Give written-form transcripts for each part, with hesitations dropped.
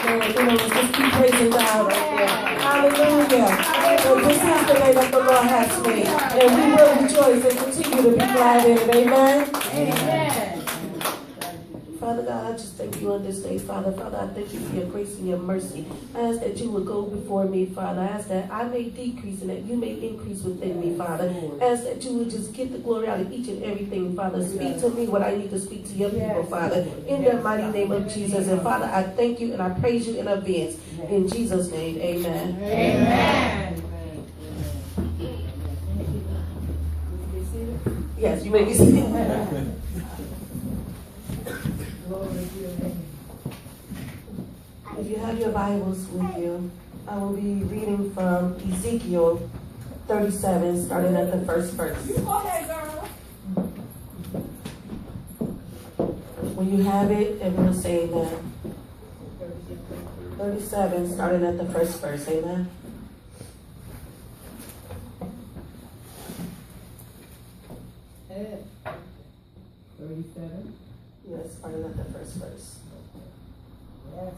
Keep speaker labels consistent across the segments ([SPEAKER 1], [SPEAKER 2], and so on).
[SPEAKER 1] Just keep praising God right there. Hallelujah. So this is the day that the Lord has made. And we will rejoice and continue to be glad in it. Amen. Amen. Father God, I just thank you on this day, Father. Father, I thank you for your grace and your mercy. I ask that you would go before me, Father. I ask that I may decrease and that you may increase within me, Father. I ask that you would just get the glory out of each and everything, Father. Speak to me what I need to speak to your people, Father. In the mighty name of Jesus. And Father, I thank you and I praise you in advance. In Jesus' name, amen. Amen. Yes, you may be seated. If you have your Bibles with you, I will be reading from Ezekiel 37, starting at the first verse. When you have it, everyone say amen. 37, starting at the first verse. Amen.
[SPEAKER 2] Ed. 37.
[SPEAKER 1] Yes, starting at the first verse.
[SPEAKER 2] Yes.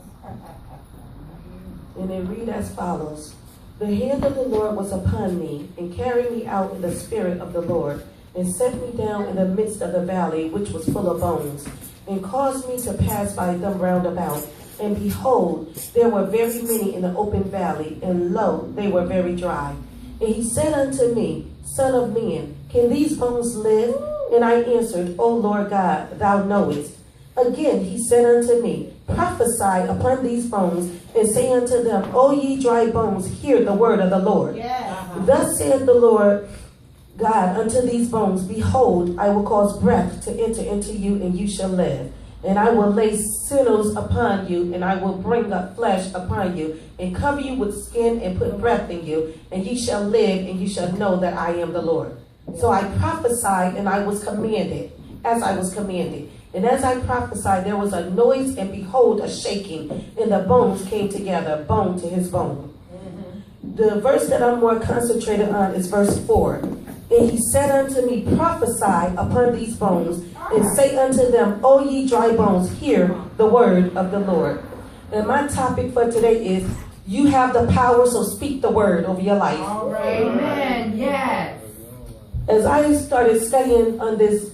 [SPEAKER 1] And it read as follows. The hand of the Lord was upon me, and carried me out in the spirit of the Lord, and set me down in the midst of the valley, which was full of bones, and caused me to pass by them round about. And behold, there were very many in the open valley, and lo, they were very dry. And he said unto me, Son of man, can these bones live? And I answered, O Lord God, thou knowest. Again he said unto me, Prophesy upon these bones, and say unto them, O ye dry bones, hear the word of the Lord. Thus saith the Lord God unto these bones, Behold, I will cause breath to enter into you, and you shall live. And I will lay sinews upon you, and I will bring up flesh upon you, and cover you with skin, and put breath in you, and ye shall live, and ye shall know that I am the Lord. So I prophesied, and I was commanded, as I was commanded. And as I prophesied, there was a noise, and behold, a shaking, and the bones came together, bone to his bone. The verse that I'm more concentrated on is verse 4. And he said unto me, Prophesy upon these bones, and say unto them, O ye dry bones, hear the word of the Lord. And my topic for today is, you have the power, so speak the word over your life.
[SPEAKER 2] All right. Amen. Yes.
[SPEAKER 1] As I started studying on this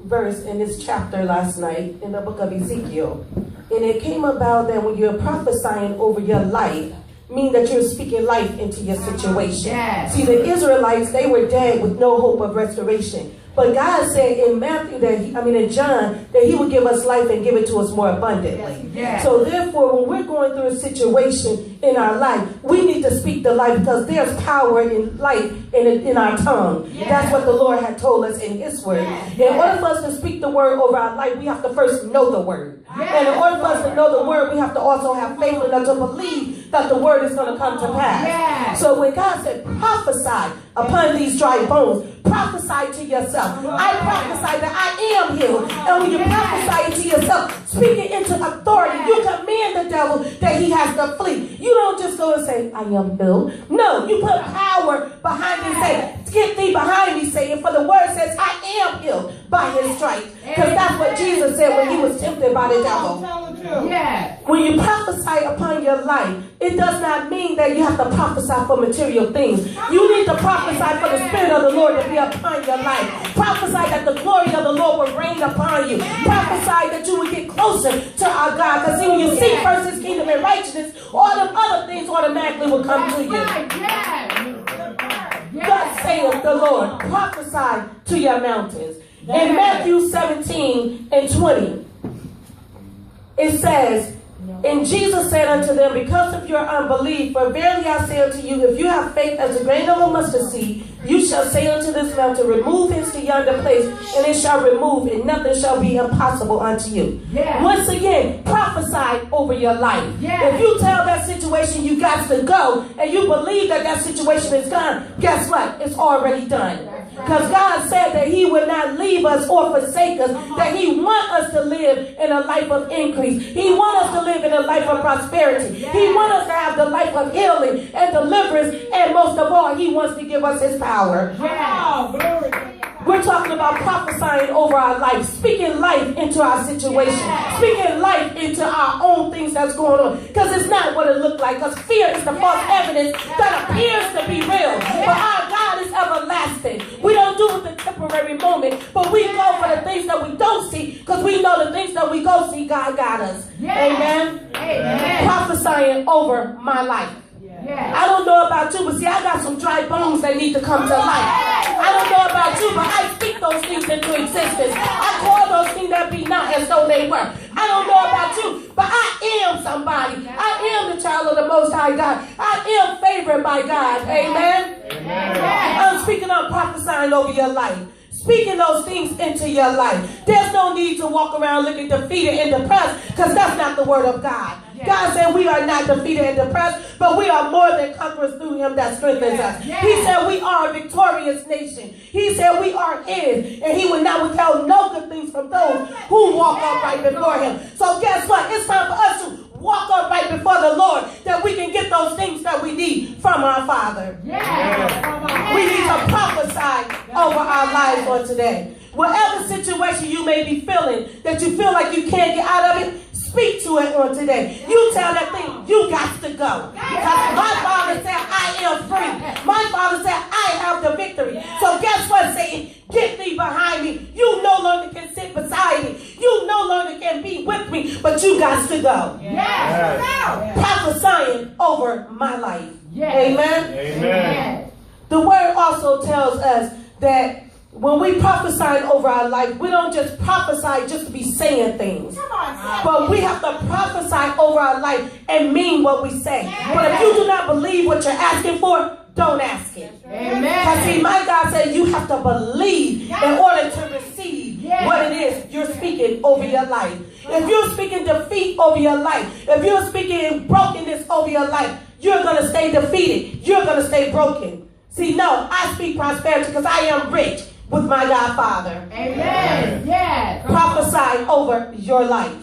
[SPEAKER 1] verse in this chapter last night in the book of Ezekiel, and it came about that when you're prophesying over your life, mean that you're speaking life into your situation. Yes. See, the Israelites, they were dead with no hope of restoration. But God said in in John, that he would give us life and give it to us more abundantly. Yes. So therefore, when we're going through a situation in our life, we need to speak the life, because there's power in life in our tongue. Yes. That's what the Lord had told us in his word. Yes. In order for us to speak the word over our life, we have to first know the word. Yes. And in order for us to know the word, we have to also have faith enough to believe that the word is going to come to pass. Yes. So when God said, prophesy upon these dry bones, prophesy to yourself. I prophesy that I am healed. And when you prophesy to yourself, speaking into authority, you command the devil that he has to flee. You don't just go and say, I am healed. No, you put power behind it and say, get thee behind me, Satan. For the word says, I am healed by his stripes. Because that's what Jesus said when he was tempted by the devil. Yeah. When you prophesy upon your life, it does not mean that you have to prophesy for material things. You need to prophesy for the Spirit of the Lord to be upon your life. Prophesy that the glory of the Lord will reign upon you. Prophesy that you will get closer to our God. Because when you seek first his kingdom and righteousness, all the other things automatically will come to you. Thus saith the Lord, prophesy to your mountains. In Matthew 17 and 20, it says, and Jesus said unto them, because of your unbelief, for verily I say unto you, if you have faith as a grain of a mustard seed, you shall say unto this mountain, remove hence to yonder place, and it shall remove, and nothing shall be impossible unto you. Yeah. Once again, prophesy over your life. Yeah. If you tell that situation you got to go, and you believe that that situation is gone, guess what? It's already done. Because God said that he would not leave us or forsake us, that he wants us to live in a life of increase. He wants us to live in a life of prosperity. He wants us to have the life of healing and deliverance, and most of all, he wants to give us his power. We're We're talking about prophesying over our life, speaking life into our situation, speaking life into our own things that's going on. Because it's not what it looked like. Because fear is the false evidence that appears to be real. But our God is everlasting. We don't do it the temporary moment, but we go for the things that we don't see, because we know the things that we go see, God got us. Amen. Prophesying over my life. I don't know about you, but see, I got some dry bones that need to come to life. I don't know about you, but I speak those things into existence. I call those things that be not as though they were. I don't know about you, but I am somebody. I am the child of the Most High God. I am favored by God. Amen. I'm speaking on prophesying over your life. Speaking those things into your life. There's no need to walk around looking defeated and depressed, because that's not the word of God. God said we are not defeated and depressed, but we are more than conquerors through him that strengthens us. He said we are a victorious nation. He said we are his, and he will not withhold no good things from those who walk upright before him. So guess what? It's time for us to walk upright before the Lord, that we can get those things that we need from our Father. We need to prophesy over our lives on today. Whatever situation you may be feeling, that you feel like you can't get out of it, speak to it on today. You tell that thing, you got to go. Because my Father said, I am free. My Father said, I have the victory. So guess what, Satan? Get thee behind me. You no longer can sit beside me. You no longer can be with me, but you got to go. Prophesying over my life. Amen. The word also tells us that when we prophesy over our life, we don't just prophesy just to be saying things. But we have to prophesy over our life and mean what we say. But if you do not believe what you're asking for, don't ask it. Because see, my God said you have to believe in order to receive what it is you're speaking over your life. If you're speaking defeat over your life, if you're speaking brokenness over your life, you're going to stay defeated. You're going to stay broken. See, no, I speak prosperity because I am rich with my God Father. Amen. Prophesy over your life.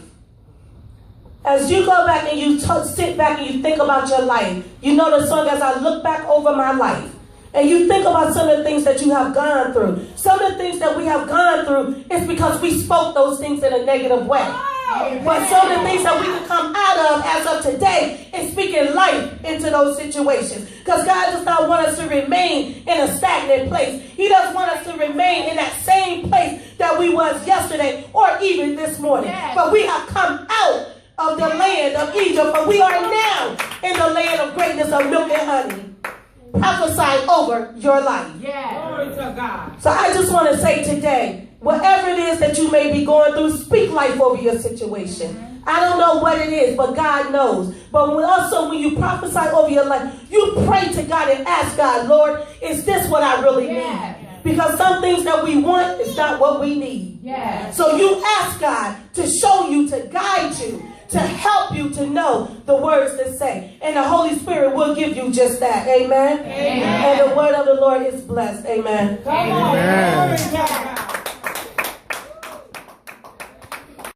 [SPEAKER 1] As you go back and you sit back and you think about your life, you know the song, as I look back over my life, and you think about some of the things that you have gone through. Some of the things that we have gone through is because we spoke those things in a negative way. But some of the things that we can come out of as of today is speaking life into those situations. Because God does not want us to remain in a stagnant place. He doesn't want us to remain in that same place that we was yesterday or even this morning. But we have come out of the land of Egypt, but we are now in the land of greatness of milk and honey. Prophesy over your life. Glory to God. So I just want to say today, whatever it is that you may be going through, speak life over your situation. I don't know what it is, but God knows. But also when you prophesy over your life, you pray to God and ask God, Lord, is this what I really need? Because some things that we want is not what we need. So you ask God to show you, to guide you, to help you to know the words to say. And the Holy Spirit will give you just that. Amen. And the word of the Lord is blessed. Amen. Come on.